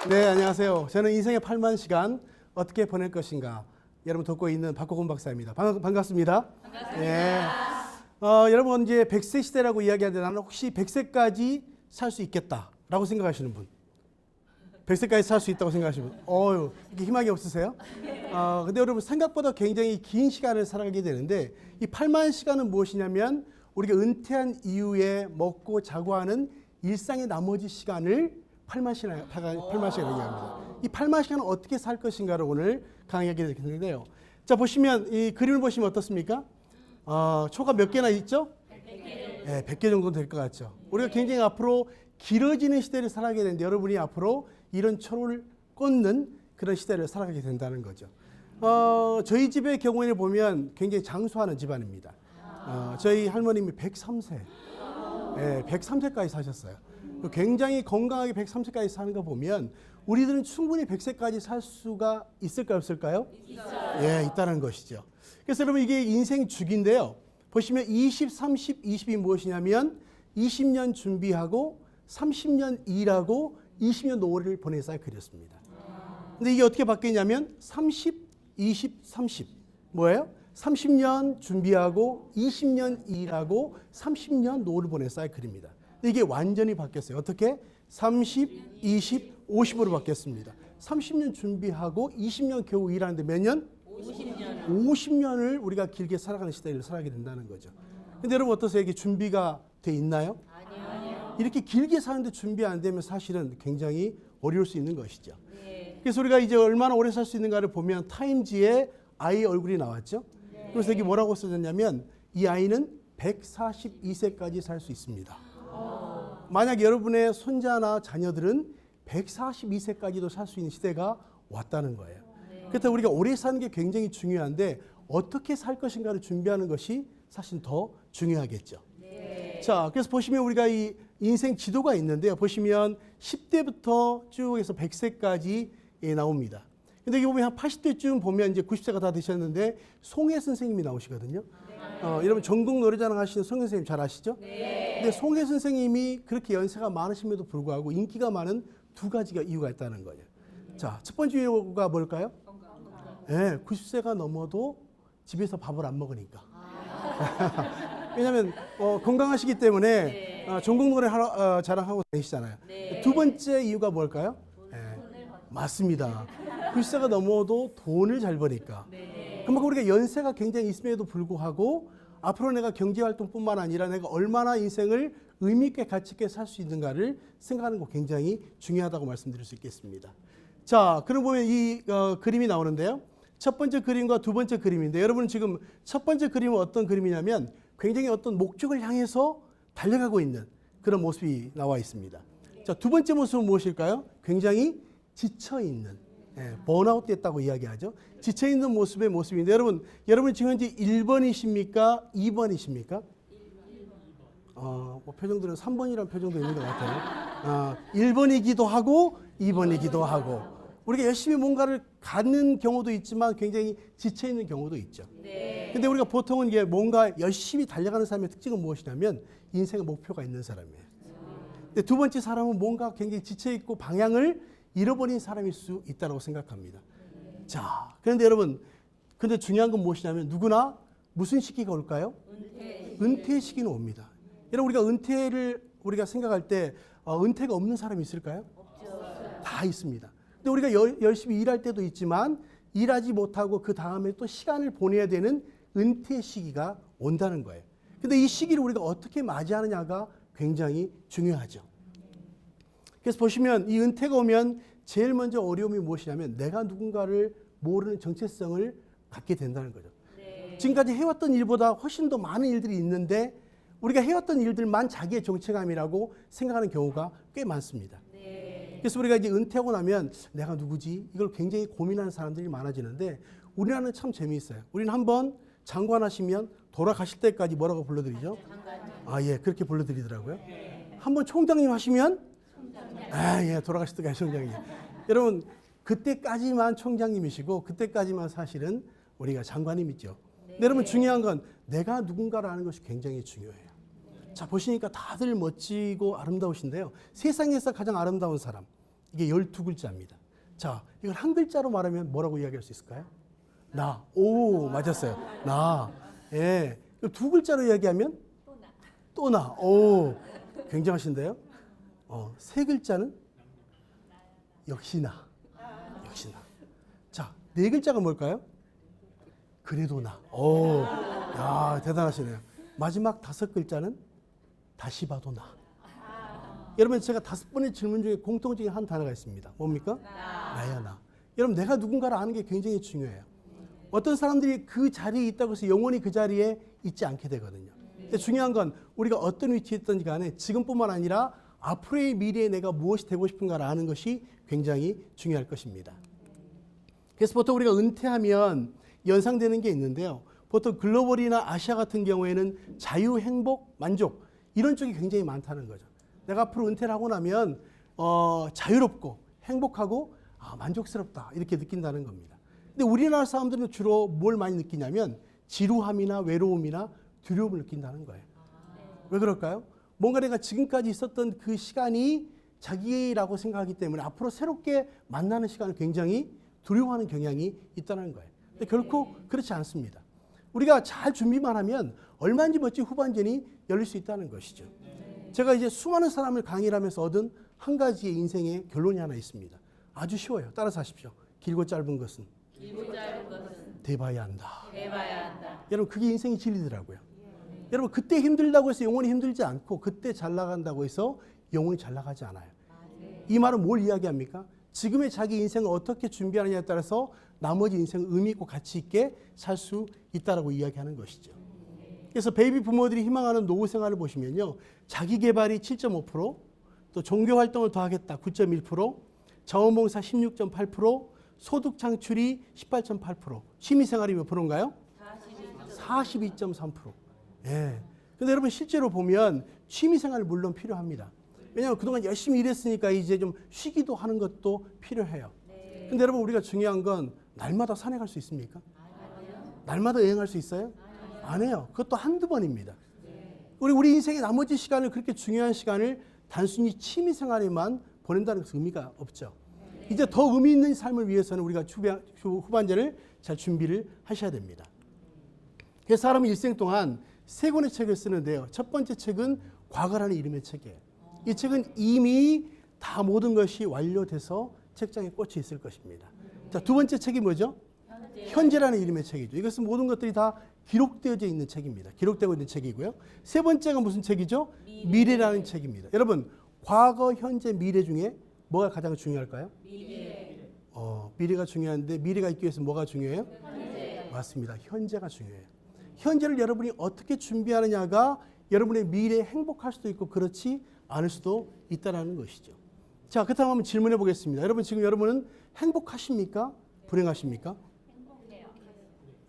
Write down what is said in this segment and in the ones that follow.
네, 안녕하세요. 저는 인생의 8만 시간 어떻게 보낼 것인가 여러분 돕고 있는 박호곤 박사입니다. 반갑습니다. 반갑습니다. 네. 여러분 이제 100세 시대라고 이야기하는데 나는 혹시 100세까지 살 수 있겠다라고 생각하시는 분? 100세까지 살 수 있다고 생각하시는 분? 이게 희망이 없으세요? 근데 여러분 생각보다 굉장히 긴 시간을 살아가게 되는데 이 8만 시간은 무엇이냐면 우리가 은퇴한 이후에 먹고 자고 하는 일상의 나머지 시간을 8만 시간이라고 얘기합니다. 이 8만 시간은 어떻게 살 것인가를 오늘 강의하게 되겠는데요. 자, 보시면 이 그림을 보시면 어떻습니까? 초가 몇 개나 있죠? 100개. 네, 100개 정도 될 것 같죠. 우리가 굉장히 앞으로 길어지는 시대를 살아가게 되는데 여러분이 앞으로 이런 초를 꽂는 그런 시대를 살아가게 된다는 거죠. 저희 집의 경우에는 보면 굉장히 장수하는 집안입니다. 저희 할머님이 103세, 네, 103세까지 사셨어요. 굉장히 건강하게 103세까지 사는 거 보면 우리들은 충분히 100세까지 살 수가 있을까요, 없을까요? 있어요. 예, 있다는 것이죠. 그래서 여러분 이게 인생 주기인데요. 보시면 20, 30, 20이 무엇이냐면 20년 준비하고 30년 일하고 20년 노후를 보낸 사이클이었습니다. 근데 이게 어떻게 바뀌냐면 30, 20, 30 뭐예요? 30년 준비하고 20년 일하고 30년 노후를 보낸 사이클입니다. 근데 이게 완전히 바뀌었어요. 어떻게? 30, 20, 50으로 바뀌었습니다. 30년 준비하고 20년 겨우 일하는데 몇 년? 50년. 50년을 우리가 길게 살아가는 시대를 살아가게 된다는 거죠. 근데 여러분 어떠세요? 이게 준비가 돼 있나요? 아니요. 이렇게 길게 사는데 준비 안 되면 사실은 굉장히 어려울 수 있는 것이죠. 네. 그래서 우리가 이제 얼마나 오래 살 수 있는가를 보면 타임지에 아이 얼굴이 나왔죠. 네. 그래서 여기 뭐라고 써졌냐면 이 아이는 142세까지 살 수 있습니다. 만약 여러분의 손자나 자녀들은 142세까지도 살 수 있는 시대가 왔다는 거예요. 그래서 우리가 오래 사는 게 굉장히 중요한데 어떻게 살 것인가를 준비하는 것이 사실 더 중요하겠죠. 네. 자, 그래서 보시면 우리가 이 인생 지도가 있는데요. 보시면 10대부터 쭉 해서 100세까지 나옵니다. 근데 여기 보면 한 80대쯤 보면 이제 90세가 다 되셨는데 송혜 선생님이 나오시거든요. 여러분 전국 노래자랑 하시는 송혜 선생님 잘 아시죠? 네. 근데 송혜 선생님이 그렇게 연세가 많으심에도 불구하고 인기가 많은 두 가지가 이유가 있다는 거예요. 자, 첫 번째 이유가 뭘까요? 네, 90세가 넘어도 집에서 밥을 안 먹으니까. 왜냐하면 건강하시기 때문에 전국 노래 자랑하고 다니시잖아요. 네. 두 번째 이유가 뭘까요? 맞습니다. 90세가 넘어도 돈을 잘 버니까. 네. 그만큼 우리가 연세가 굉장히 있음에도 불구하고 앞으로 내가 경제활동뿐만 아니라 내가 얼마나 인생을 의미 있게 가치 있게 살 수 있는가를 생각하는 거 굉장히 중요하다고 말씀드릴 수 있겠습니다. 자, 그럼 보면 이 그림이 나오는데요. 첫 번째 그림과 두 번째 그림인데 여러분 지금 첫 번째 그림은 어떤 그림이냐면 굉장히 어떤 목적을 향해서 달려가고 있는 그런 모습이 나와 있습니다. 자, 두 번째 모습은 무엇일까요? 굉장히 지쳐있는, 번아웃 됐다고 이야기하죠. 지쳐있는 모습의 모습인데 여러분 지금 현재 1번이십니까? 2번이십니까? 뭐 표정들은 3번이라는 표정도 있는 것 같아요. 1번이기도 하고 2번이기도 하고 우리가 열심히 뭔가를 갖는 경우도 있지만 굉장히 지쳐있는 경우도 있죠. 네. 근데 우리가 보통은 이게 뭔가 열심히 달려가는 사람의 특징은 무엇이냐면 인생의 목표가 있는 사람이에요. 근데 두 번째 사람은 뭔가 굉장히 지쳐있고 방향을 잃어버린 사람일 수 있다고 생각합니다. 자, 그런데 여러분, 근데 중요한 건 무엇이냐면 누구나 무슨 시기가 올까요? 은퇴 시기는 옵니다. 여러분 우리가 은퇴를 우리가 생각할 때 은퇴가 없는 사람이 있을까요? 없죠. 다 있습니다. 근데 우리가 열심히 일할 때도 있지만 일하지 못하고 그 다음에 또 시간을 보내야 되는 은퇴 시기가 온다는 거예요. 근데 이 시기를 우리가 어떻게 맞이하느냐가 굉장히 중요하죠. 그래서 보시면 이 은퇴가 오면 제일 먼저 어려움이 무엇이냐면 내가 누군가를 모르는 정체성을 갖게 된다는 거죠. 네. 지금까지 해왔던 일보다 훨씬 더 많은 일들이 있는데 우리가 해왔던 일들만 자기의 정체감이라고 생각하는 경우가 꽤 많습니다. 네. 그래서 우리가 이제 은퇴하고 나면 내가 누구지? 이걸 굉장히 고민하는 사람들이 많아지는데 우리나라는 참 재미있어요. 우리는 한번 장관하시면 돌아가실 때까지 뭐라고 불러드리죠? 예, 그렇게 불러드리더라고요. 네. 한번 총장님 하시면 예, 돌아가실 때까지 총장님. 여러분 그때까지만 총장님이시고 그때까지만 사실은 우리가 장관님이죠. 네. 여러분 중요한 건 내가 누군가를 아는 것이 굉장히 중요해요. 자, 보시니까 다들 멋지고 아름다우신데요. 세상에서 가장 아름다운 사람. 이게 12글자입니다. 자, 이걸 한 글자로 말하면 뭐라고 이야기할 수 있을까요? 나. 오, 맞았어요. 나. 예. 두 글자로 이야기하면 또 나. 오, 굉장하신데요? 세 글자는 역시 나. 역시 나. 자, 네 글자가 뭘까요? 그래도 나. 오, 야, 대단하시네요. 마지막 다섯 글자는 다시 봐도 나. 여러분, 제가 5번의 질문 중에 공통적인 한 단어가 있습니다. 뭡니까? 나야, 나. 여러분, 내가 누군가를 아는 게 굉장히 중요해요. 어떤 사람들이 그 자리에 있다고 해서 영원히 그 자리에 있지 않게 되거든요. 근데 중요한 건 우리가 어떤 위치에 있든지 간에 지금뿐만 아니라 앞으로의 미래에 내가 무엇이 되고 싶은가를 아는 것이 굉장히 중요할 것입니다. 그래서 보통 우리가 은퇴하면 연상되는 게 있는데요. 보통 글로벌이나 아시아 같은 경우에는 자유, 행복, 만족 이런 쪽이 굉장히 많다는 거죠. 내가 앞으로 은퇴를 하고 나면 자유롭고 행복하고 만족스럽다 이렇게 느낀다는 겁니다. 근데 우리나라 사람들은 주로 뭘 많이 느끼냐면 지루함이나 외로움이나 두려움을 느낀다는 거예요. 왜 그럴까요? 뭔가 내가 지금까지 있었던 그 시간이 자기라고 생각하기 때문에 앞으로 새롭게 만나는 시간을 굉장히 두려워하는 경향이 있다는 거예요. 근데 결코 그렇지 않습니다. 우리가 잘 준비만 하면 얼마든지 멋진 후반전이 열릴 수 있다는 것이죠. 제가 이제 수많은 사람을 강의를 하면서 얻은 한 가지의 인생의 결론이 하나 있습니다. 아주 쉬워요. 따라서 하십시오. 길고 짧은 것은 대봐야 한다. 여러분, 그게 인생의 진리더라고요. 여러분, 그때 힘들다고 해서 영원히 힘들지 않고 그때 잘 나간다고 해서 영원히 잘 나가지 않아요. 이 말은 뭘 이야기합니까? 지금의 자기 인생을 어떻게 준비하느냐에 따라서 나머지 인생을 의미 있고 가치 있게 살 수 있다라고 이야기하는 것이죠. 그래서 베이비 부모들이 희망하는 노후 생활을 보시면요. 자기 개발이 7.5%, 또 종교 활동을 더하겠다 9.1%, 자원봉사 16.8%, 소득 창출이 18.8%, 취미 생활이 몇 프로인가요? 42.3%. 예. 근데 여러분 실제로 보면 취미 생활 물론 필요합니다. 왜냐하면 그동안 열심히 일했으니까 이제 좀 쉬기도 하는 것도 필요해요. 근데 여러분 우리가 중요한 건 날마다 산에 갈 수 있습니까? 날마다 여행할 수 있어요? 안 해요. 그것도 한두 번입니다. 우리 인생의 나머지 시간을 그렇게 중요한 시간을 단순히 취미 생활에만 보낸다는 것은 의미가 없죠. 이제 더 의미 있는 삶을 위해서는 우리가 후반전을 잘 준비를 하셔야 됩니다. 그래서 사람은 일생 동안 3권의 책을 쓰는데요. 첫 번째 책은 과거라는 이름의 책이에요. 이 책은 이미 다 모든 것이 완료돼서 책장에 꽂혀 있을 것입니다. 자, 두 번째 책이 뭐죠? 현재라는 이름의 책이죠. 이것은 모든 것들이 다 기록되어져 있는 책입니다. 기록되고 있는 책이고요. 세 번째가 무슨 책이죠? 미래라는 책입니다. 여러분, 과거, 현재, 미래 중에 뭐가 가장 중요할까요? 미래가 중요한데 미래가 있기 위해서 뭐가 중요해요? 현재. 맞습니다. 현재가 중요해요. 현재를 여러분이 어떻게 준비하느냐가 여러분의 미래에 행복할 수도 있고 그렇지 않을 수도 있다는 것이죠. 자, 그렇다면 한번 질문해 보겠습니다. 여러분 지금 여러분은 행복하십니까? 불행하십니까? 행복해요.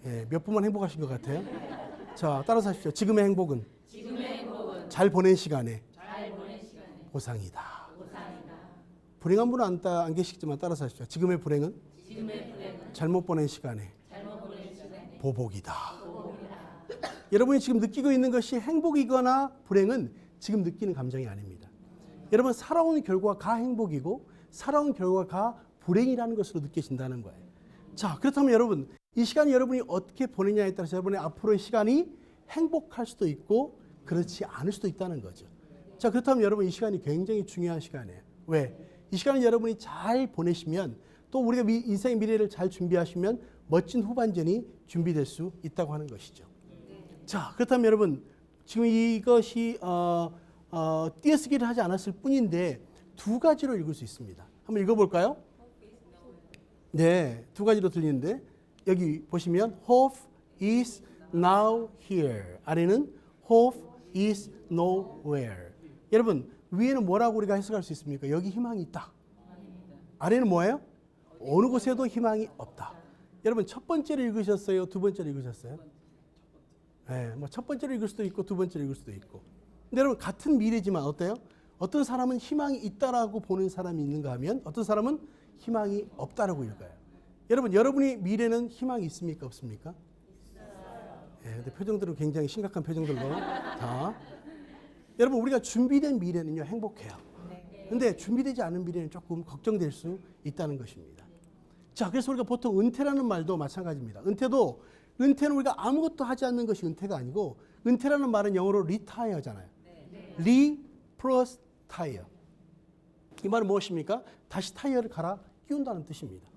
예, 몇 분만 행복하신 것 같아요. 자, 따라서 하십시오. 지금의 행복은 잘 보낸 시간에 보상이다. 불행한 분은 안 계시지만 따라서 하십시오. 지금의 불행은 잘못 보낸 시간에 보복이다. 여러분이 지금 느끼고 있는 것이 행복이거나 불행은 지금 느끼는 감정이 아닙니다. 여러분 살아온 결과가 행복이고 살아온 결과가 불행이라는 것으로 느껴진다는 거예요. 자, 그렇다면 여러분 이 시간이 여러분이 어떻게 보내냐에 따라서 여러분의 앞으로의 시간이 행복할 수도 있고 그렇지 않을 수도 있다는 거죠. 자, 그렇다면 여러분 이 시간이 굉장히 중요한 시간이에요. 왜? 이 시간을 여러분이 잘 보내시면 또 우리가 인생의 미래를 잘 준비하시면 멋진 후반전이 준비될 수 있다고 하는 것이죠. 자, 그렇다면 여러분 지금 이것이 띄어쓰기를 하지 않았을 뿐인데 두 가지로 읽을 수 있습니다. 한번 읽어볼까요? 네, 두 가지로 들리는데 여기 보시면 hope is now here. 아래는 hope is nowhere. 여러분 위에는 뭐라고 우리가 해석할 수 있습니까? 여기 희망이 있다. 아래는 뭐예요? 어느 곳에도 희망이 없다. 여러분 첫 번째를 읽으셨어요? 두 번째를 읽으셨어요? 네, 뭐 첫 번째를 읽을 수도 있고 두 번째를 읽을 수도 있고. 근데 여러분 같은 미래지만 어때요? 어떤 사람은 희망이 있다라고 보는 사람이 있는가 하면 어떤 사람은 희망이 없다라고 읽어요. 여러분 여러분의 미래는 희망이 있습니까? 없습니까? 있어요. 네, 근데 표정들은 굉장히 심각한 표정들로 다. 여러분 우리가 준비된 미래는요 행복해요. 근데 준비되지 않은 미래는 조금 걱정될 수 있다는 것입니다. 자, 그래서 우리가 보통 은퇴라는 말도 마찬가지입니다. 은퇴는 우리가 아무것도 하지 않는 것이 은퇴가 아니고, 은퇴라는 말은 영어로 retire잖아요. re plus tire. 이 말은 무엇입니까? 다시 타이어를 갈아 끼운다는 뜻입니다.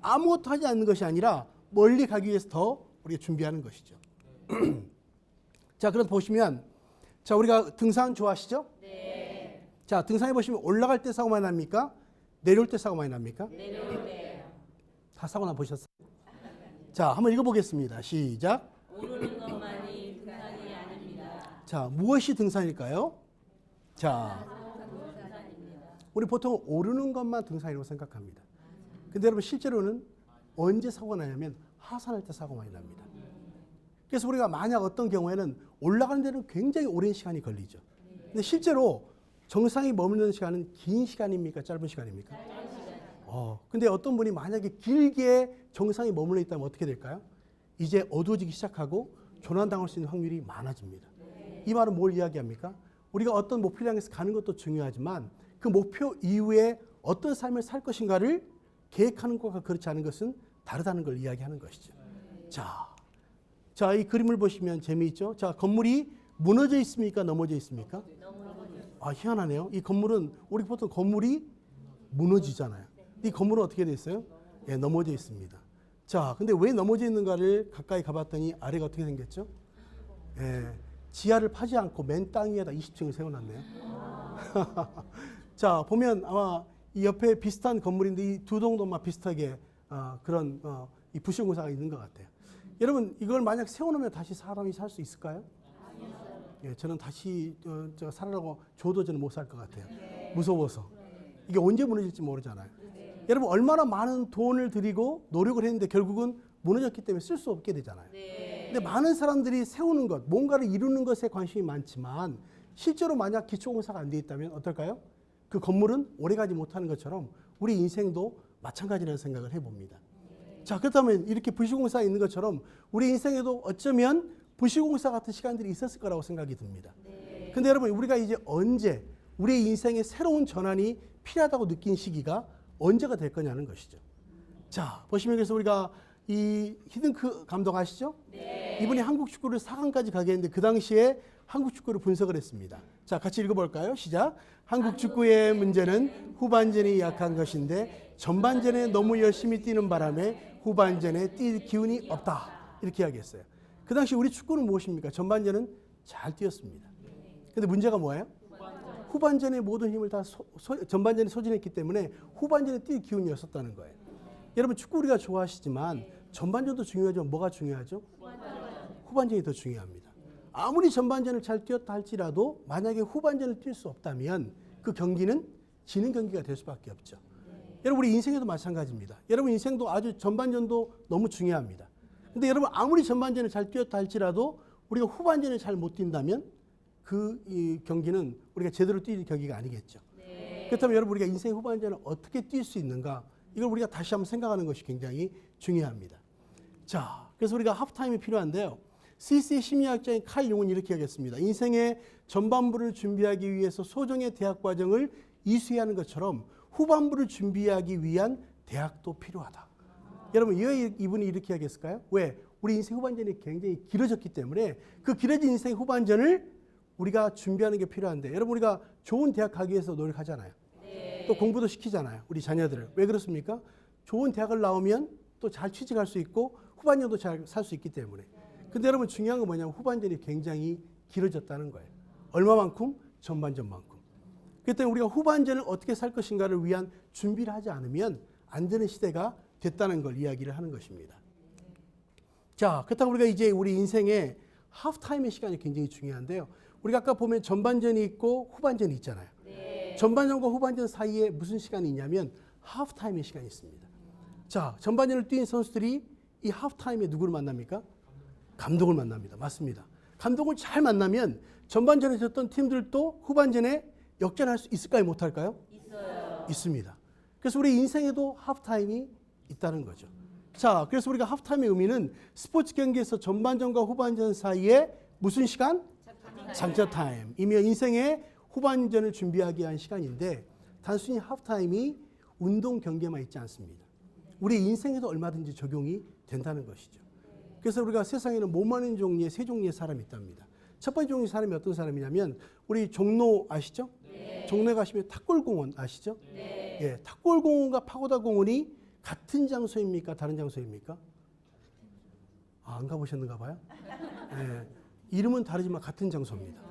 아무것도 하지 않는 것이 아니라 멀리 가기 위해서 더 우리가 준비하는 것이죠. 자, 그럼 보시면, 자, 우리가 등산 좋아하시죠? 네. 자, 등산해 보시면 올라갈 때 사고 많이 납니까? 내려올 때 사고 많이 납니까? 내려올 때요. 다 사고 나 보셨어요? 자, 한번 읽어보겠습니다. 시작. 오르는 것만이 등산이 아닙니다. 자, 무엇이 등산일까요? 자, 우리 보통 오르는 것만 등산이라고 생각합니다. 근데 여러분 실제로는 언제 사고가 나냐면 하산할 때 사고가 많이 납니다. 그래서 우리가 만약 어떤 경우에는 올라가는 데는 굉장히 오랜 시간이 걸리죠. 근데 실제로 정상에 머무르는 시간은 긴 시간입니까? 짧은 시간입니까? 근데 어떤 분이 만약에 길게 정상에 머물러 있다면 어떻게 될까요? 이제 어두워지기 시작하고 조난당할 수 있는 확률이 많아집니다. 이 말은 뭘 이야기합니까? 우리가 어떤 목표를 향해서 가는 것도 중요하지만 그 목표 이후에 어떤 삶을 살 것인가를 계획하는 것과 그렇지 않은 것은 다르다는 걸 이야기하는 것이죠. 자, 이 그림을 보시면 재미있죠? 자, 건물이 무너져 있습니까? 넘어져 있습니까? 아, 희한하네요. 이 건물은, 우리 보통 건물이 무너지잖아요. 이 건물은 어떻게 돼 있어요? 예, 넘어져 있습니다. 자, 근데 왜 넘어져 있는가를 가까이 가봤더니 아래가 어떻게 생겼죠? 예, 지하를 파지 않고 맨 땅 위에다 20층을 세워놨네요. 자, 보면 아마 이 옆에 비슷한 건물인데 이 두 동도 막 비슷하게 그런 이 부실공사가 있는 것 같아요. 여러분, 이걸 만약 세워놓으면 다시 사람이 살 수 있을까요? 예, 저는 다시 제가 살아라고 줘도 저는 못 살 것 같아요. 무서워서. 이게 언제 무너질지 모르잖아요. 여러분, 얼마나 많은 돈을 들이고 노력을 했는데 결국은 무너졌기 때문에 쓸 수 없게 되잖아요. 근데 많은 사람들이 세우는 것, 뭔가를 이루는 것에 관심이 많지만 실제로 만약 기초공사가 안 돼 있다면 어떨까요? 그 건물은 오래가지 못하는 것처럼 우리 인생도 마찬가지라는 생각을 해봅니다. 자, 그렇다면 이렇게 부실공사가 있는 것처럼 우리 인생에도 어쩌면 부실공사 같은 시간들이 있었을 거라고 생각이 듭니다. 근데 여러분, 우리가 이제 언제 우리 인생의 새로운 전환이 필요하다고 느낀 시기가 언제가 될 거냐는 것이죠. 자, 보시면 그래서 우리가 이 히든크 감독 아시죠? 이분이 한국 축구를 4강까지 가게 했는데 그 당시에 한국 축구를 분석을 했습니다. 자, 같이 읽어볼까요? 시작. 한국 축구의 문제는 후반전이 약한 것인데 전반전에 너무 열심히 뛰는 바람에 후반전에 뛸 기운이 없다. 이렇게 이야기했어요. 그 당시 우리 축구는 무엇입니까? 전반전은 잘 뛰었습니다. 근데 문제가 뭐예요? 후반전에 모든 힘을 다 전반전에 소진했기 때문에 후반전에 뛸 기운이 없었다는 거예요. 여러분, 축구 우리가 좋아하시지만 전반전도 중요하지만 뭐가 중요하죠? 후반전이 더 중요합니다. 아무리 전반전을 잘 뛰었다 할지라도 만약에 후반전을 뛸 수 없다면 그 경기는 지는 경기가 될 수밖에 없죠. 여러분, 우리 인생에도 마찬가지입니다. 여러분, 인생도 아주 전반전도 너무 중요합니다. 근데 여러분, 아무리 전반전을 잘 뛰었다 할지라도 우리가 후반전을 잘 못 뛴다면 이 경기는 우리가 제대로 뛸 경기가 아니겠죠. 그렇다면 여러분, 우리가 인생 후반전을 어떻게 뛸 수 있는가, 이걸 우리가 다시 한번 생각하는 것이 굉장히 중요합니다. 자, 그래서 우리가 하프타임이 필요한데요. 스위스의 심리학자인 칼 융은 이렇게 하겠습니다. 인생의 전반부를 준비하기 위해서 소정의 대학 과정을 이수해야 하는 것처럼 후반부를 준비하기 위한 대학도 필요하다. 여러분, 왜 이분이 이렇게 하겠을까요? 왜? 우리 인생 후반전이 굉장히 길어졌기 때문에 그 길어진 인생 후반전을 우리가 준비하는 게 필요한데, 여러분, 우리가 좋은 대학 가기 위해서 노력하잖아요. 또 공부도 시키잖아요, 우리 자녀들을. 왜 그렇습니까? 좋은 대학을 나오면 또 잘 취직할 수 있고 후반전도 잘 살 수 있기 때문에. 근데 여러분, 중요한 건 뭐냐면 후반전이 굉장히 길어졌다는 거예요. 얼마만큼? 전반전만큼. 그렇기 때문에 우리가 후반전을 어떻게 살 것인가를 위한 준비를 하지 않으면 안 되는 시대가 됐다는 걸 이야기를 하는 것입니다. 자, 그렇다고 우리가 이제 우리 인생의 하프타임의 시간이 굉장히 중요한데요. 우리가 아까 보면 전반전이 있고 후반전이 있잖아요. 전반전과 후반전 사이에 무슨 시간이 있냐면 하프타임의 시간이 있습니다. 자, 전반전을 뛴 선수들이 이 하프타임에 누구를 만납니까? 감독을 만납니다. 맞습니다. 감독을 잘 만나면 전반전에 졌던 팀들도 후반전에 역전할 수 있을까요? 못할까요? 있어요. 있습니다. 그래서 우리 인생에도 하프타임이 있다는 거죠. 자, 그래서 우리가 하프타임의 의미는 스포츠 경기에서 전반전과 후반전 사이에 무슨 시간? 장차 타임이며 인생의 후반전을 준비하기 위한 시간인데, 단순히 하프타임이 운동 경계만 있지 않습니다. 우리 인생에도 얼마든지 적용이 된다는 것이죠. 그래서 우리가 세상에는 못 많은 종류의 세 종류의 사람이 있답니다. 첫 번째 종류의 사람이 어떤 사람이냐면 우리 종로 아시죠? 네. 종로에 가시면 탁골공원 아시죠? 네. 예, 탁골공원과 파고다공원이 같은 장소입니까? 다른 장소입니까? 안 가보셨는가 봐요? 예, 이름은 다르지만 같은 장소입니다.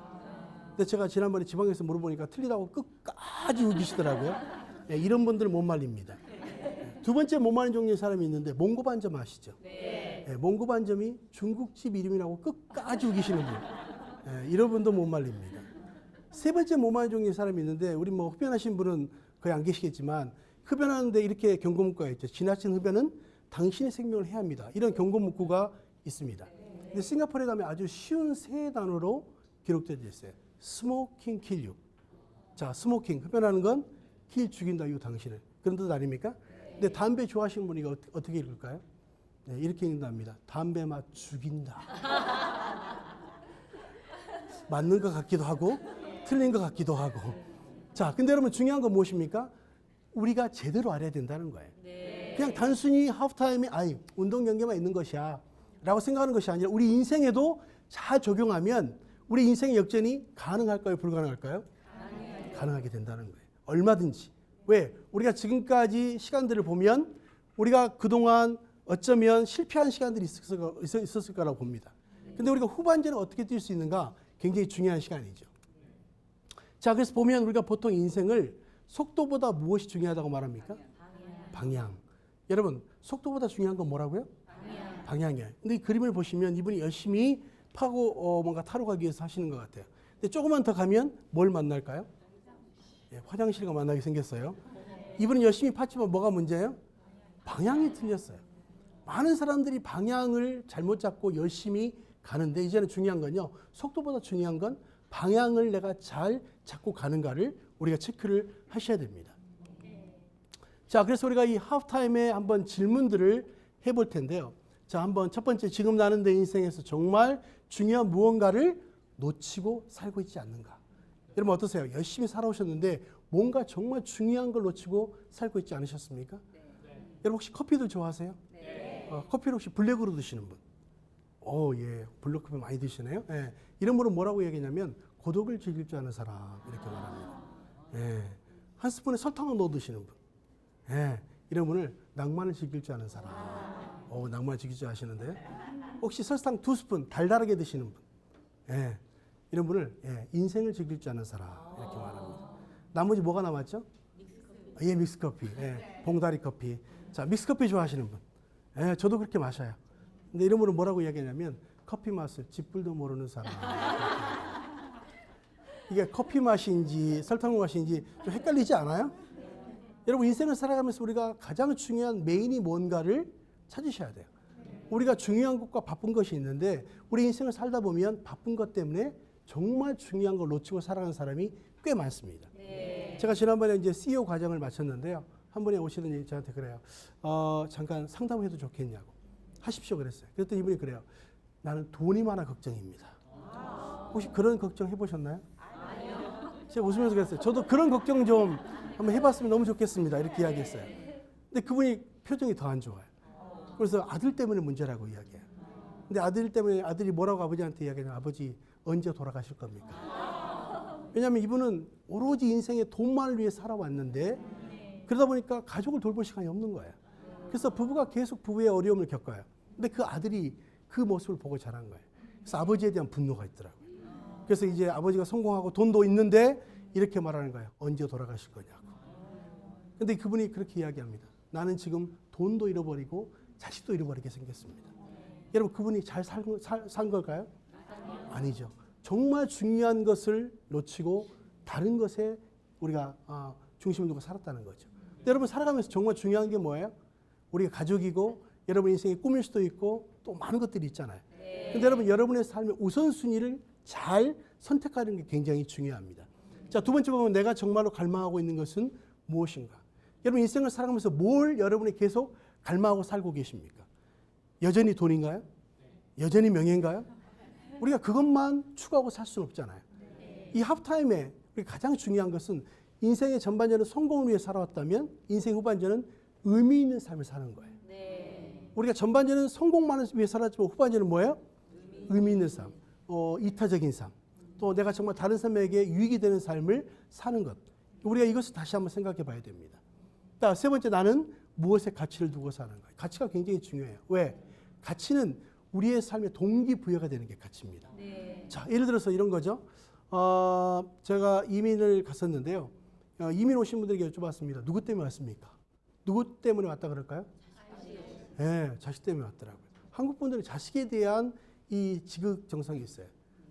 근데 제가 지난번에 지방에서 물어보니까 틀리다고 끝까지 우기시더라고요. 예, 이런 분들은 못 말립니다. 두 번째 못 말리는 종류의 사람이 있는데 몽고반점 아시죠? 네. 예, 몽고반점이 중국집 이름이라고 끝까지 우기시는 분. 예, 이런 분도 못 말립니다. 세 번째 못 말리는 종류의 사람이 있는데 우리 뭐 흡연하신 분은 거의 안 계시겠지만 흡연하는데 이렇게 경고 문구가 있죠. 지나친 흡연은 당신의 생명을 해합니다. 이런 경고 문구가 있습니다. 근데 싱가포르에 가면 아주 쉬운 세 단어로 기록되어 있어요. 스모킹 kill you. 자, 스모킹 흡연하는 건 kill 죽인다 유 당신을. 그런 뜻 아닙니까? 근데 담배 좋아하시는 분이 어떻게 읽을까요? 네, 이렇게 읽는답니다. 담배 맛 죽인다. 맞는 것 같기도 하고 틀린 것 같기도 하고. 자, 근데 여러분 중요한 건 무엇입니까? 우리가 제대로 알아야 된다는 거예요. 그냥 단순히 하프타임이 운동 경계만 있는 것이야 라고 생각하는 것이 아니라 우리 인생에도 잘 적용하면 우리 인생의 역전이 가능할까요? 불가능할까요? 가능하게 된다는 거예요. 얼마든지. 왜? 우리가 지금까지 시간들을 보면 우리가 그동안 어쩌면 실패한 시간들이 있었을 거라고 봅니다. 근데 우리가 후반전에 어떻게 뛸 수 있는가? 굉장히 중요한 시간이죠. 자, 그래서 보면 우리가 보통 인생을 속도보다 무엇이 중요하다고 말합니까? 방향. 여러분, 속도보다 중요한 건 뭐라고요? 방향이에요. 근데 이 그림을 보시면 이분이 열심히 뭔가 타러 가기 위해서 하시는 것 같아요. 근데 조금만 더 가면 뭘 만날까요? 예, 화장실과 만나게 생겼어요. 이분은 열심히 팠지만 뭐가 문제예요? 방향이 틀렸어요. 많은 사람들이 방향을 잘못 잡고 열심히 가는데 이제는 중요한 건요. 속도보다 중요한 건 방향을 내가 잘 잡고 가는가를 우리가 체크를 하셔야 됩니다. 자, 그래서 우리가 이 하프타임에 한번 질문들을 해볼 텐데요. 자, 한번 첫 번째, 지금 나는 내 인생에서 정말 중요한 무언가를 놓치고 살고 있지 않는가? 여러분 어떠세요? 열심히 살아오셨는데 뭔가 정말 중요한 걸 놓치고 살고 있지 않으셨습니까? 네. 여러분 혹시 커피도 좋아하세요? 네. 커피를 혹시 블랙으로 드시는 분? 예, 블랙커피 많이 드시네요. 예, 이런 분은 뭐라고 얘기하냐면 고독을 즐길 줄 아는 사람 이렇게 말합니다. 예, 한 스푼에 설탕을 넣어 드시는 분. 예, 이런 분을 낭만을 즐길 줄 아는 사람. 낭만 즐길 줄 아시는데 혹시 설탕 2스푼 달달하게 드시는 분. 예, 이런 분을 인생을 즐길 줄 아는 사람 이렇게 말합니다. 나머지 뭐가 남았죠? 믹스커피. 믹스커피. 봉다리 커피. 자, 믹스커피 좋아하시는 분. 저도 그렇게 마셔요. 근데 이런 분은 뭐라고 이야기하냐면 커피 맛을 쥐뿔도 모르는 사람. 이게 커피 맛인지 설탕 맛인지 좀 헷갈리지 않아요? 여러분 인생을 살아가면서 우리가 가장 중요한 메인이 뭔가를 찾으셔야 돼요. 우리가 중요한 것과 바쁜 것이 있는데 우리 인생을 살다 보면 바쁜 것 때문에 정말 중요한 걸 놓치고 살아가는 사람이 꽤 많습니다. 네. 제가 지난번에 이제 CEO 과정을 마쳤는데요. 한 분이 오시더니 저한테 그래요. 잠깐 상담해도 좋겠냐고. 하십시오 그랬어요. 그랬더니 이분이 그래요. 나는 돈이 많아 걱정입니다. 혹시 그런 걱정 해보셨나요? 아니요. 제가 웃으면서 그랬어요. 저도 그런 걱정 좀 한번 해봤으면 너무 좋겠습니다. 이렇게 이야기했어요. 근데 그분이 표정이 더 안 좋아요. 그래서 아들 때문에 문제라고 이야기해요. 근데 아들 때문에 아들이 뭐라고 아버지한테 이야기하냐면 아버지 언제 돌아가실 겁니까? 왜냐하면 이분은 오로지 인생의 돈만을 위해 살아왔는데 그러다 보니까 가족을 돌볼 시간이 없는 거예요. 그래서 부부가 계속 부부의 어려움을 겪어요. 근데 그 아들이 그 모습을 보고 자란 거예요. 그래서 아버지에 대한 분노가 있더라고요. 그래서 이제 아버지가 성공하고 돈도 있는데 이렇게 말하는 거예요. 언제 돌아가실 거냐고. 근데 그분이 그렇게 이야기합니다. 나는 지금 돈도 잃어버리고 자식도 잃어버리게 생겼습니다. 여러분 그분이 잘 산 걸까요? 아니죠. 정말 중요한 것을 놓치고 다른 것에 우리가 중심을 두고 살았다는 거죠. 근데 여러분 살아가면서 정말 중요한 게 뭐예요? 우리가 가족이고 여러분 인생의 꿈일 수도 있고 또 많은 것들이 있잖아요. 근데 여러분 여러분의 삶의 우선순위를 잘 선택하는 게 굉장히 중요합니다. 자, 두 번째 보면 내가 정말로 갈망하고 있는 것은 무엇인가? 여러분 인생을 살아가면서 뭘 여러분이 계속 갈망하고 살고 계십니까? 여전히 돈인가요? 여전히 명예인가요? 우리가 그것만 추구하고 살 수는 없잖아요. 이 하프타임에 가장 중요한 것은 인생의 전반전은 성공을 위해 살아왔다면 인생 후반전은 의미 있는 삶을 사는 거예요. 네. 우리가 전반전은 성공만을 위해 살았지만 후반전은 뭐예요? 의미 있는 삶, 이타적인 삶, 또 내가 정말 다른 사람에게 유익이 되는 삶을 사는 것. 우리가 이것을 다시 한번 생각해 봐야 됩니다. 자, 세 번째, 나는 무엇에 가치를 두고 사는 거예요. 가치가 굉장히 중요해요. 왜? 가치는 우리의 삶의 동기부여가 되는 게 가치입니다. 네. 자, 예를 들어서 이런 거죠. 제가 이민을 갔었는데요. 이민 오신 분들에게 여쭤봤습니다. 누구 때문에 왔습니까? 누구 때문에 왔다 그럴까요? 네, 자식 때문에 왔더라고요. 한국 분들은 자식에 대한 이 지극정성이 있어요.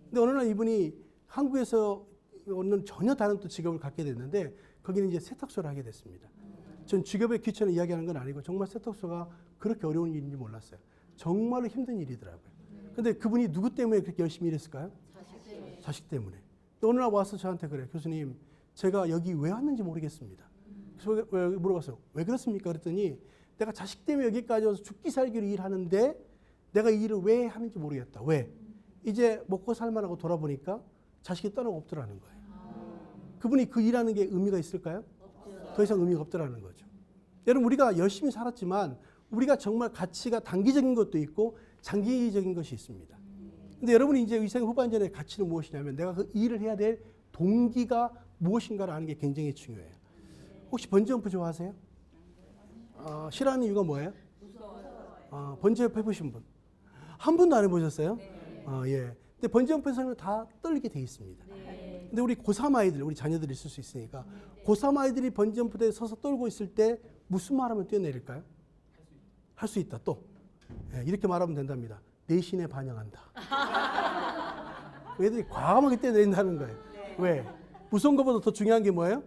근데 어느 날 이분이 한국에서 오는 전혀 다른 또 직업을 갖게 됐는데 거기는 이제 세탁소를 하게 됐습니다. 전 직업의 귀천을 이야기하는 건 아니고 정말 세탁소가 그렇게 어려운 일인지 몰랐어요. 정말로 힘든 일이더라고요. 근데 그분이 누구 때문에 그렇게 열심히 일했을까요? 자식 때문에. 또 어느 날 와서 저한테 그래. 교수님, 제가 여기 왜 왔는지 모르겠습니다. 그래서 왜 물어봤어요. 왜 그렇습니까? 그랬더니 내가 자식 때문에 여기까지 와서 죽기 살기로 일하는데 내가 이 일을 왜 하는지 모르겠다. 왜? 이제 먹고 살만하고 돌아보니까 자식이 떠나고 없더라는 거예요. 그분이 그 일하는 게 의미가 있을까요? 더 이상 의미가 없더라는 거죠. 여러분, 우리가 열심히 살았지만 우리가 정말 가치가 단기적인 것도 있고 장기적인 것이 있습니다. 근데 여러분이 이제 인생 후반전의 가치는 무엇이냐면 내가 그 일을 해야 될 동기가 무엇인가를 아는 게 굉장히 중요해요. 혹시 번지점프 좋아하세요? 싫어하는 이유가 뭐예요? 번지점프 해보신 분? 한 번도 안 해보셨어요? 네. 예. 근데 번지점프에서는 다 떨리게 돼 있습니다. 네. 근데 우리 고3 아이들, 우리 자녀들이 있을 수 있으니까 고3 아이들이 번지점프대에 서서 떨고 있을 때 무슨 말하면 뛰어내릴까요? 할 수 있다 또. 예, 이렇게 말하면 된답니다. 내신에 반영한다. 애들이 과감하게 뛰어내린다는 거예요. 왜? 무서운 것보다 더 중요한 게 뭐예요?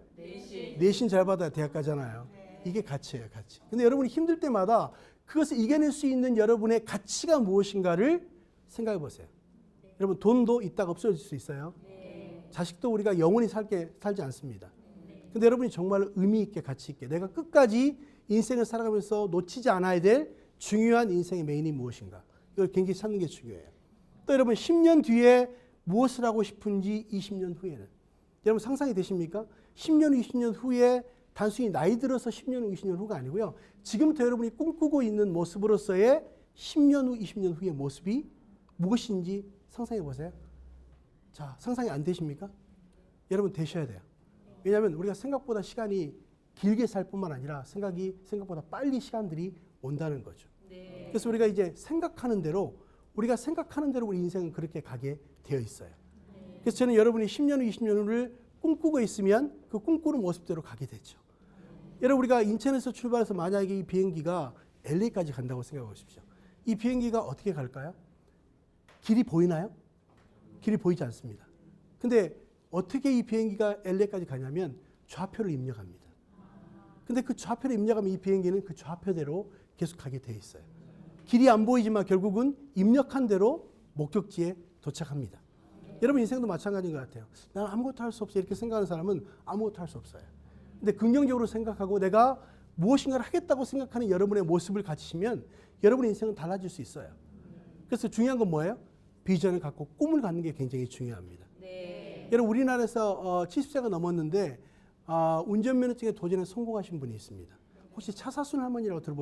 내신 잘 받아야 대학 가잖아요. 이게 가치예요, 가치. 근데 여러분이 힘들 때마다 그것을 이겨낼 수 있는 여러분의 가치가 무엇인가를 생각해 보세요. 여러분, 돈도 있다가 없어질 수 있어요. 자식도 우리가 영원히 살지 않습니다. 근데 여러분이 정말 의미 있게, 가치 있게 내가 끝까지 인생을 살아가면서 놓치지 않아야 될 중요한 인생의 메인이 무엇인가. 이걸 굉장히 찾는 게 중요해요. 또 여러분, 10년 뒤에 무엇을 하고 싶은지 20년 후에는. 여러분 상상이 되십니까? 10년, 20년 후에 단순히 나이 들어서 10년, 20년 후가 아니고요. 지금부터 여러분이 꿈꾸고 있는 모습으로서의 10년 후, 20년 후의 모습이 무엇인지 상상해 보세요. 자, 상상이 안 되십니까? 여러분 되셔야 돼요. 왜냐하면 우리가 생각보다 시간이 길게 살 뿐만 아니라 생각보다 빨리 시간들이 온다는 거죠. 네. 그래서 우리가 이제 생각하는 대로 우리 인생은 그렇게 가게 되어 있어요. 그래서 저는 여러분이 10년 후, 20년 후를 꿈꾸고 있으면 그 꿈꾸는 모습대로 가게 되죠. 여러분, 우리가 인천에서 출발해서 만약에 이 비행기가 LA까지 간다고 생각해 보십시오. 이 비행기가 어떻게 갈까요? 길이 보이나요? 길이 보이지 않습니다. 근데 어떻게 이 비행기가 LA까지 가냐면 좌표를 입력합니다. 근데 그 좌표를 입력하면 이 비행기는 그 좌표대로 계속 가게 돼 있어요. 길이 안 보이지만 결국은 입력한 대로 목적지에 도착합니다. 여러분 인생도 마찬가지인 것 같아요. 나는 아무것도 할 수 없어 이렇게 생각하는 사람은 아무것도 할 수 없어요. 근데 긍정적으로 생각하고 내가 무엇인가를 하겠다고 생각하는 여러분의 모습을 가지시면 여러분의 인생은 달라질 수 있어요. 그래서 중요한 건 뭐예요? 비전을 갖고 꿈을 갖는 게 굉장히 중요합니다. 네. 여러분 우리나라에서 70세가 넘었는데 운전면허증에 도전에 성공하신 분이 있습니다. 혹시 차사순 할머니라고 들어보셨어요?